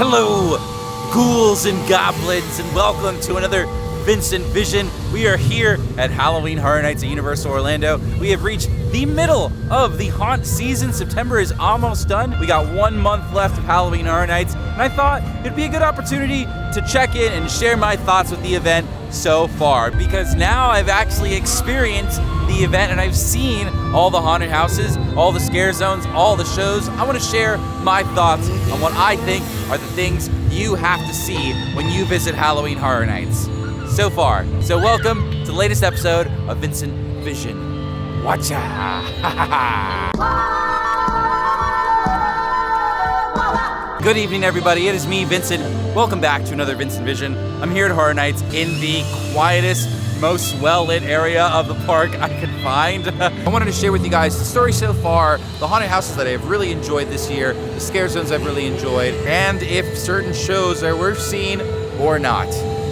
Hello, ghouls and goblins, and welcome to another Vincent Vision. We are here at Halloween Horror Nights at Universal Orlando. We have reached the middle of the haunt season. September is almost done. We got 1 month left of Halloween Horror Nights, and I thought it'd be a good opportunity to check in and share my thoughts with the event so far, because now I've actually experienced the event and I've seen all the haunted houses, all the scare zones, all the shows. I want to share my thoughts on what I think are the things you have to see when you visit Halloween Horror Nights so far. So welcome to the latest episode of Vincent Vision. Watcha! Good evening, everybody. It is me, Vincent. Welcome back to another Vincent Vision. I'm here at Horror Nights in the quietest, most well-lit area of the park I could find. I wanted to share with you guys the story so far, the haunted houses that I've really enjoyed this year, the scare zones I've really enjoyed, and if certain shows are worth seeing or not.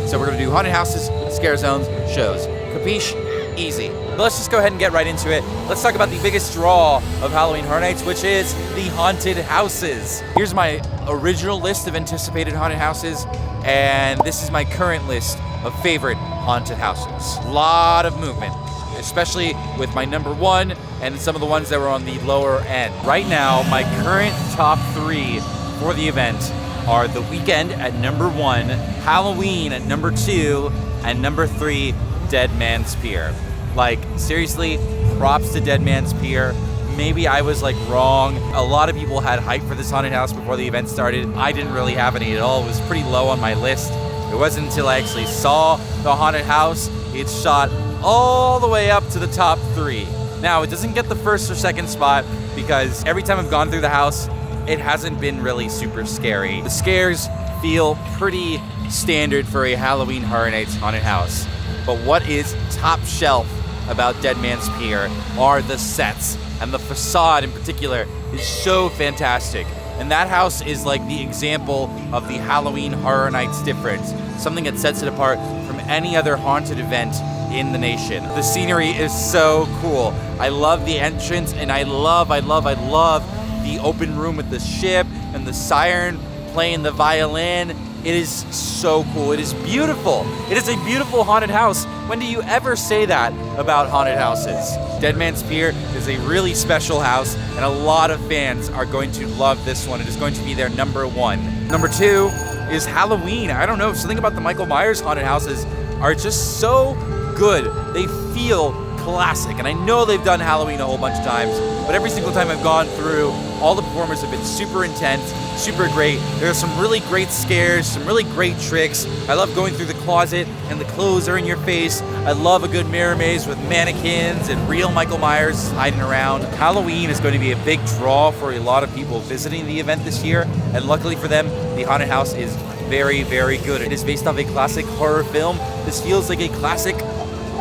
So we're gonna do haunted houses, scare zones, shows. Capiche? Easy. But let's just go ahead and get right into it. Let's talk about the biggest draw of Halloween Horror Nights, which is the haunted houses. Here's my original list of anticipated haunted houses, and this is my current list of favorite haunted houses. A lot of movement, especially with my number one and some of the ones that were on the lower end. Right now, my current top three for the event are The Weekend at number one, Halloween at number two, and number three, Dead Man's Pier. Like, seriously, props to Dead Man's Pier. Maybe I was wrong. A lot of people had hype for this haunted house before the event started. I didn't really have any at all. It was pretty low on my list. It wasn't until I actually saw the haunted house, it shot all the way up to the top three. Now, it doesn't get the first or second spot because every time I've gone through the house, it hasn't been really super scary. The scares feel pretty standard for a Halloween Horror Nights haunted house. But what is top shelf about Dead Man's Pier are the sets, and the facade in particular is so fantastic. And that house is like the example of the Halloween Horror Nights difference, something that sets it apart from any other haunted event in the nation. The scenery is so cool. I love the entrance, and I love the open room with the ship and the siren playing the violin. It is so cool. It is beautiful. It is a beautiful haunted house. When do you ever say that about haunted houses? Dead Man's Pier is a really special house, and a lot of fans are going to love this one. It is going to be their number one. Number two is Halloween. I don't know, something about the Michael Myers haunted houses are just so good. They feel classic, and I know they've done Halloween a whole bunch of times, but every single time I've gone through, all the performers have been super intense, super great. There are some really great scares, some really great tricks. I love going through the closet and the clothes are in your face. I love a good mirror maze with mannequins and real Michael Myers hiding around. Halloween is going to be a big draw for a lot of people visiting the event this year, and luckily for them, the haunted house is very, very good. It is based off a classic horror film. This feels like a classic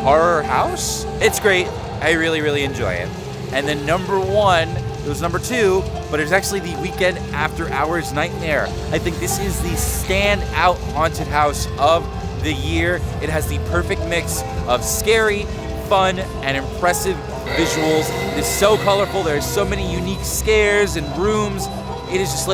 horror house. It's great. I really, really enjoy it. And then number one, it was number two, but it's actually the Weekend After Hours Nightmare. I think this is the standout haunted house of the year. It has the perfect mix of scary, fun, and impressive visuals. It is so colorful. There are so many unique scares and rooms. It is just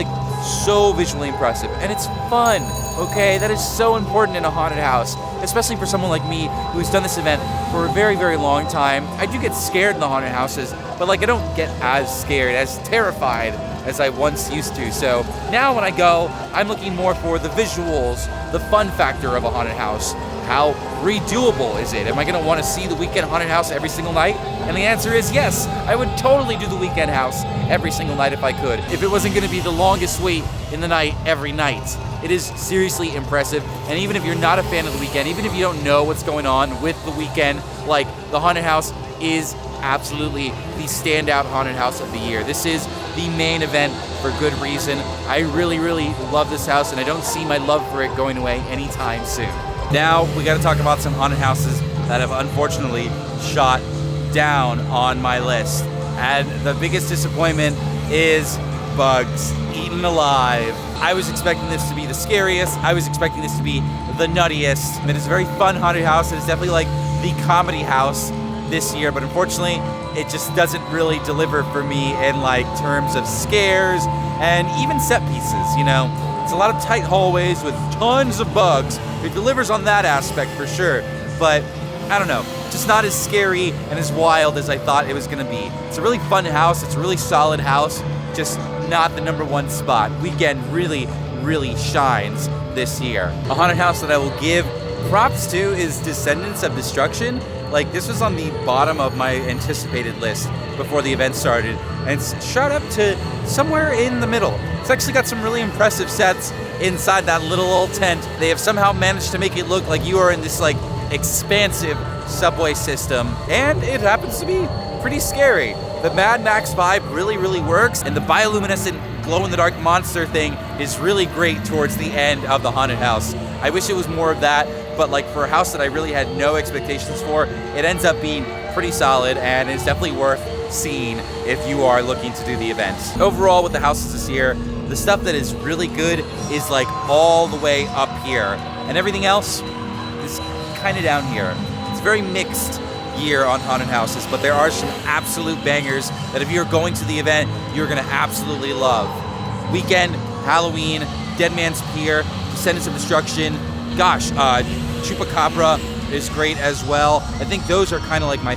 so visually impressive, and it's fun, okay? That is so important in a haunted house, especially for someone like me who's done this event for a very, very long time. I do get scared in the haunted houses, but I don't get as scared, as terrified as I once used to. So now when I go, I'm looking more for the visuals, the fun factor of a haunted house. How redoable is it? Am I gonna wanna see the Weekend haunted house every single night? And the answer is yes. I would totally do the Weekend house every single night if I could, if it wasn't gonna be the longest wait in the night every night. It is seriously impressive, and even if you're not a fan of the Weekend, even if you don't know what's going on with the Weekend, the haunted house is absolutely the standout haunted house of the year. This is the main event for good reason. I really, really love this house, and I don't see my love for it going away anytime soon. Now, we gotta talk about some haunted houses that have unfortunately shot down on my list. And the biggest disappointment is Bugs Eaten Alive. I was expecting this to be the scariest. I was expecting this to be the nuttiest. It is a very fun haunted house. It is definitely the comedy house this year, but unfortunately, it just doesn't really deliver for me in terms of scares and even set pieces, It's a lot of tight hallways with tons of bugs. It delivers on that aspect for sure, but I don't know, just not as scary and as wild as I thought it was gonna be. It's a really fun house, it's a really solid house, just not the #1 spot. Weekend really shines this year. A haunted house that I will give props to is Descendants of Destruction. Like, this was on the bottom of my anticipated list before the event started, and it's shot up to somewhere in the middle. It's actually got some really impressive sets inside that little old tent. They have somehow managed to make it look like you are in this like expansive subway system, and it happens to be pretty scary. The Mad Max vibe really works, and the bioluminescent glow-in-the-dark monster thing is really great towards the end of the haunted house. I wish it was more of that, but like for a house that I really had no expectations for, it ends up being pretty solid, and it's definitely worth seeing if you are looking to do the event. Overall, with the houses this year, the stuff that is really good is like all the way up here, and everything else is kind of down here. It's very mixed year on haunted houses, but there are some absolute bangers that if you're going to the event, you're gonna absolutely love. Weekend, Halloween, Dead Man's Pier, Descendants of Destruction, gosh, Chupacabra is great as well. I think those are kind of like my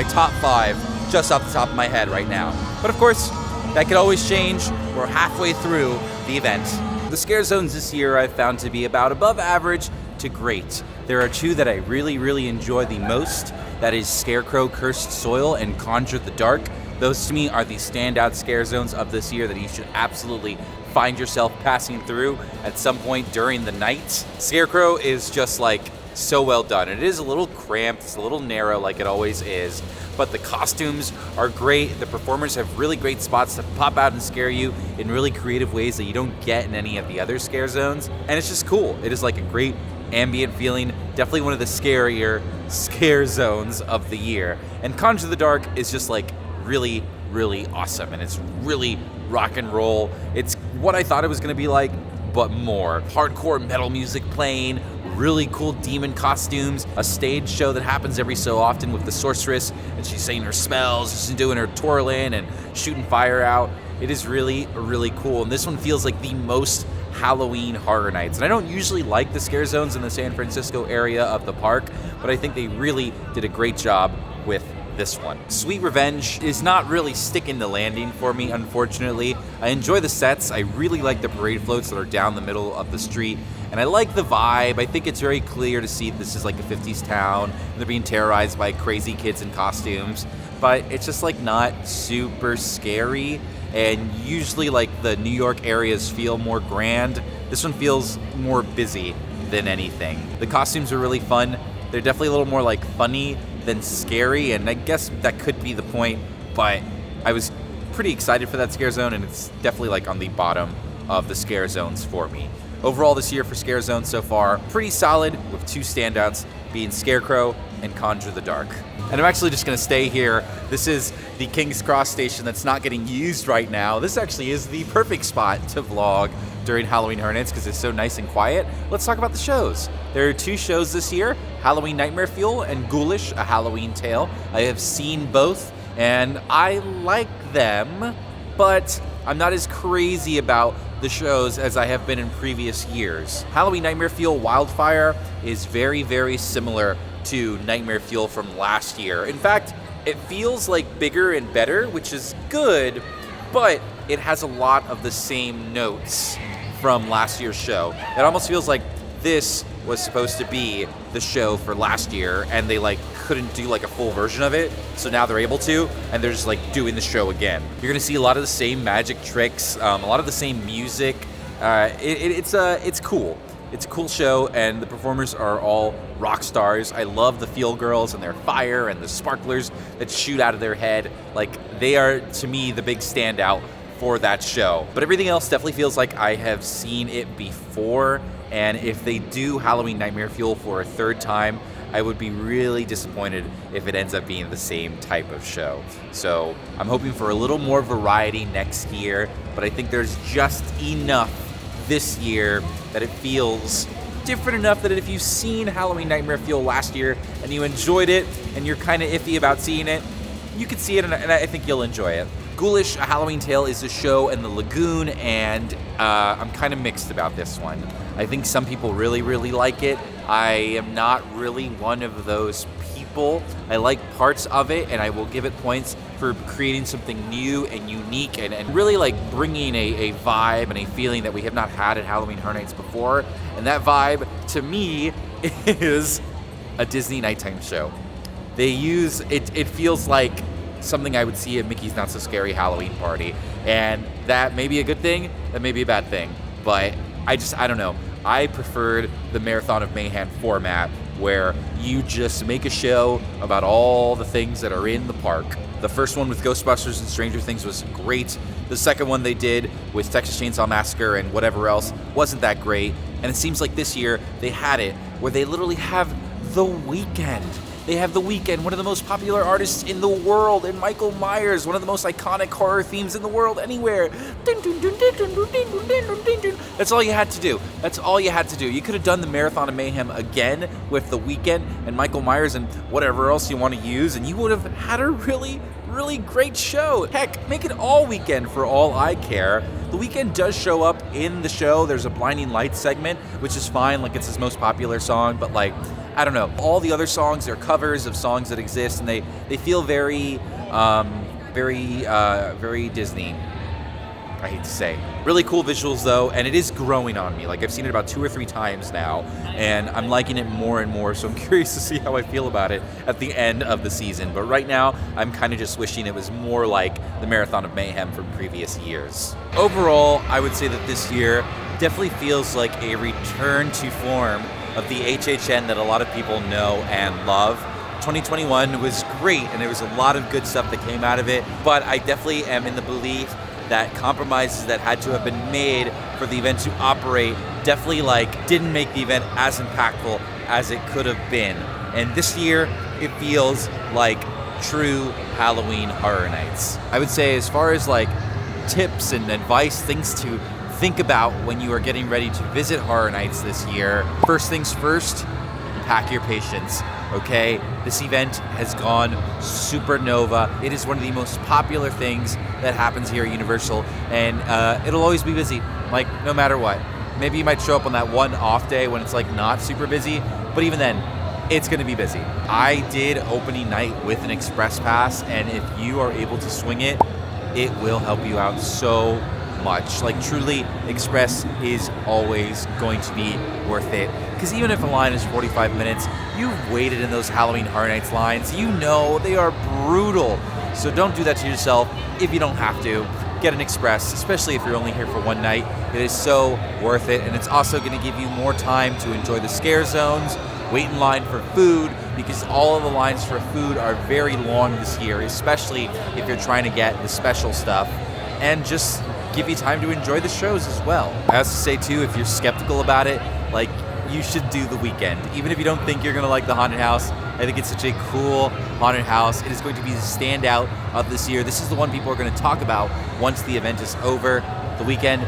top five, just off the top of my head right now. But of course, that could always change. We're halfway through the event. The scare zones this year I've found to be about above average to great. There are two that I really enjoy the most. That is Scarecrow Cursed Soil and Conjure the Dark. Those to me are the standout scare zones of this year that you should absolutely find yourself passing through at some point during the night. Scarecrow is just like so well done. It is a little cramped, it's a little narrow like it always is, but the costumes are great. The performers have really great spots to pop out and scare you in really creative ways that you don't get in any of the other scare zones, and it's just cool. It is like a great ambient feeling, definitely one of the scarier scare zones of the year. And Conjure the Dark is just like really awesome, and it's really rock and roll. It's what I thought it was gonna be like, but more. Hardcore metal music playing, really cool demon costumes, a stage show that happens every so often with the sorceress, and she's saying her spells, she's doing her twirling and shooting fire out. It is really cool, and this one feels like the most Halloween Horror Nights. And I don't usually like the scare zones in the San Francisco area of the park, but I think they really did a great job with this one. Sweet Revenge is not really sticking the landing for me, unfortunately. I enjoy the sets. I really like the parade floats that are down the middle of the street, and I like the vibe. I think it's very clear to see this is like a 50s town, and they're being terrorized by crazy kids in costumes, but it's just like not super scary. And usually like the New York areas feel more grand. This one feels more busy than anything. The costumes are really fun. They're definitely a little more like funny than scary, and I guess that could be the point, but I was pretty excited for that scare zone, and it's definitely like on the bottom of the scare zones for me. Overall this year for scare zones so far, pretty solid, with two standouts being Scarecrow and Conjure the Dark. And I'm actually just gonna stay here. This is the King's Cross station that's not getting used right now. This actually is the perfect spot to vlog during Halloween Horror Nights because it's so nice and quiet. Let's talk about the shows. There are two shows this year, Halloween Nightmare Fuel and Ghoulish, A Halloween Tale. I have seen both, and I like them, but I'm not as crazy about the shows as I have been in previous years. Halloween Nightmare Fuel Wildfire is very similar to Nightmare Fuel from last year. In fact, it feels like bigger and better, which is good, but it has a lot of the same notes from last year's show. It almost feels like this was supposed to be the show for last year, and they like couldn't do like a full version of it, so now they're able to, and they're just like doing the show again. You're gonna see a lot of the same magic tricks, a lot of the same music. It's cool. It's a cool show, and the performers are all rock stars. I love the Feel Girls and their fire and the sparklers that shoot out of their head. Like, they are, to me, the big standout for that show. But everything else definitely feels like I have seen it before, and if they do Halloween Nightmare Fuel for a third time, I would be really disappointed if it ends up being the same type of show. So I'm hoping for a little more variety next year, but I think there's just enough this year that it feels different enough that if you've seen Halloween Nightmare Fuel last year and you enjoyed it and you're kind of iffy about seeing it, you could see it, and I think you'll enjoy it. Ghoulish: A Halloween Tale is the show in the lagoon, and I'm kind of mixed about this one. I think some people really, really like it. I am not really one of those people. I like parts of it, and I will give it points for creating something new and unique and really like bringing a vibe and a feeling that we have not had at Halloween Horror Nights before. And that vibe, to me, is a Disney nighttime show. They use, it feels like something I would see at Mickey's Not So Scary Halloween Party. And that may be a good thing, that may be a bad thing. But I don't know. I preferred the Marathon of Mayhem format where you just make a show about all the things that are in the park. The first one with Ghostbusters and Stranger Things was great. The second one they did with Texas Chainsaw Massacre and whatever else wasn't that great. And it seems like this year they had it where they literally have The Weeknd. They have The Weeknd, one of the most popular artists in the world, and Michael Myers, one of the most iconic horror themes in the world anywhere. That's all you had to do. That's all you had to do. You could have done the Marathon of Mayhem again with The Weeknd and Michael Myers and whatever else you want to use, and you would have had a really, really great show. Heck, make it all Weeknd for all I care. The Weeknd does show up in the show. There's a Blinding Lights segment, which is fine. Like, it's his most popular song, but like, I don't know. All the other songs, they're covers of songs that exist, and they feel very Disney. I hate to say. Really cool visuals though, and it is growing on me. Like, I've seen it about 2 or 3 times now, and I'm liking it more and more, so I'm curious to see how I feel about it at the end of the season. But right now, I'm kind of just wishing it was more like the Marathon of Mayhem from previous years. Overall, I would say that this year definitely feels like a return to form of the HHN that a lot of people know and love. 2021 was great, and there was a lot of good stuff that came out of it, but I definitely am in the belief that compromises that had to have been made for the event to operate definitely didn't make the event as impactful as it could have been. And this year, it feels like true Halloween Horror Nights. I would say, as far as tips and advice, things to think about when you are getting ready to visit Horror Nights this year. First things first, pack your patience, okay? This event has gone supernova. It is one of the most popular things that happens here at Universal, and it'll always be busy, no matter what. Maybe you might show up on that one off day when it's not super busy, but even then, it's gonna be busy. I did opening night with an express pass, and if you are able to swing it, it will help you out so much. Truly, Express is always going to be worth it. Because even if a line is 45 minutes, you've waited in those Halloween Horror Nights lines. You know they are brutal. So don't do that to yourself if you don't have to. Get an Express, especially if you're only here for one night. It is so worth it, and it's also going to give you more time to enjoy the scare zones, wait in line for food, because all of the lines for food are very long this year, especially if you're trying to get the special stuff, and just give you time to enjoy the shows as well. I have to say too, if you're skeptical about it, you should do The Weeknd. Even if you don't think you're gonna like the haunted house, I think it's such a cool haunted house. It is going to be the standout of this year. This is the one people are gonna talk about once the event is over. The Weeknd,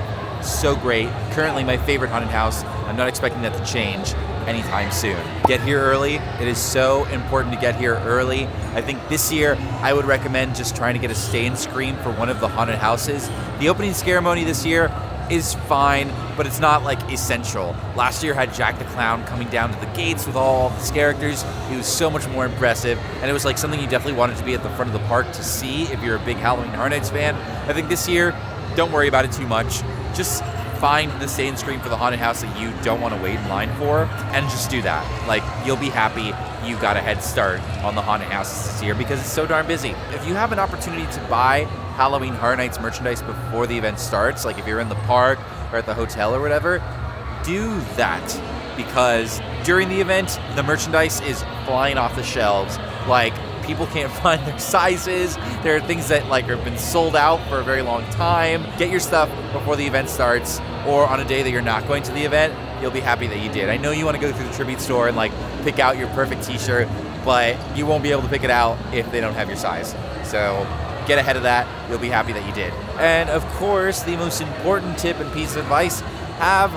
so great. Currently my favorite haunted house. I'm not expecting that to change anytime soon. Get here early. It is so important to get here early. I think this year I would recommend just trying to get a stay-in screen for one of the haunted houses. The opening ceremony this year is fine, but it's not essential. Last year had Jack the Clown coming down to the gates with all the characters. It was so much more impressive, and it was something you definitely wanted to be at the front of the park to see if you're a big Halloween Horror Nights fan. I think this year, don't worry about it too much. Just find the stay-in screen for the haunted house that you don't want to wait in line for, and just do that. You'll be happy you got a head start on the haunted houses this year because it's so darn busy. If you have an opportunity to buy Halloween Horror Nights merchandise before the event starts, if you're in the park or at the hotel or whatever, do that, because during the event, the merchandise is flying off the shelves. People can't find their sizes. There are things that have been sold out for a very long time. Get your stuff before the event starts, or on a day that you're not going to the event, you'll be happy that you did. I know you want to go through the tribute store and pick out your perfect t-shirt, but you won't be able to pick it out if they don't have your size. So get ahead of that. You'll be happy that you did. And of course, the most important tip and piece of advice, have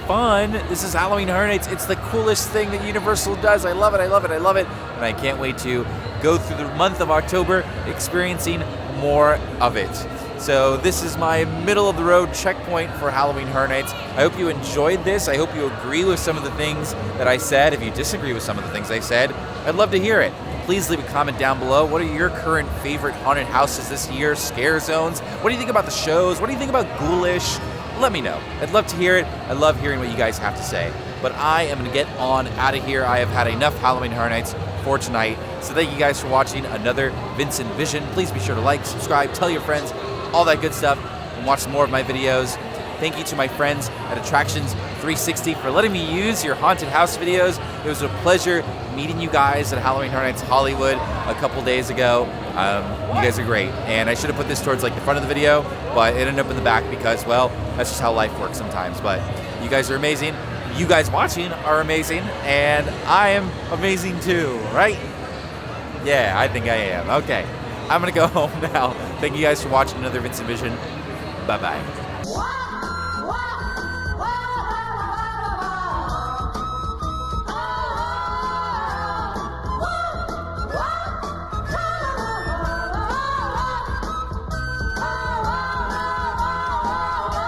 fun. This is Halloween Horror Nights. It's the coolest thing that Universal does. I love it, I love it, I love it. And I can't wait to go through the month of October experiencing more of it. So this is my middle of the road checkpoint for Halloween Horror Nights. I hope you enjoyed this. I hope you agree with some of the things that I said. If you disagree with some of the things I said, I'd love to hear it. Please leave a comment down below. What are your current favorite haunted houses this year? Scare zones? What do you think about the shows? What do you think about Ghoulish? Let me know. I'd love to hear it. I love hearing what you guys have to say. But I am going to get on out of here. I have had enough Halloween Horror Nights for tonight. So thank you guys for watching another Vincent Vision. Please be sure to like, subscribe, tell your friends, all that good stuff, and watch some more of my videos. Thank you to my friends at Attractions 360 for letting me use your haunted house videos. It was a pleasure meeting you guys at Halloween Horror Nights Hollywood a couple days ago. You guys are great. And I should have put this towards like the front of the video, but it ended up in the back because, well, that's just how life works sometimes. But you guys are amazing. You guys watching are amazing, and I am amazing too, right? Yeah, I think I am. Okay, I'm gonna go home now. Thank you guys for watching another Vincent Vision. Bye-bye.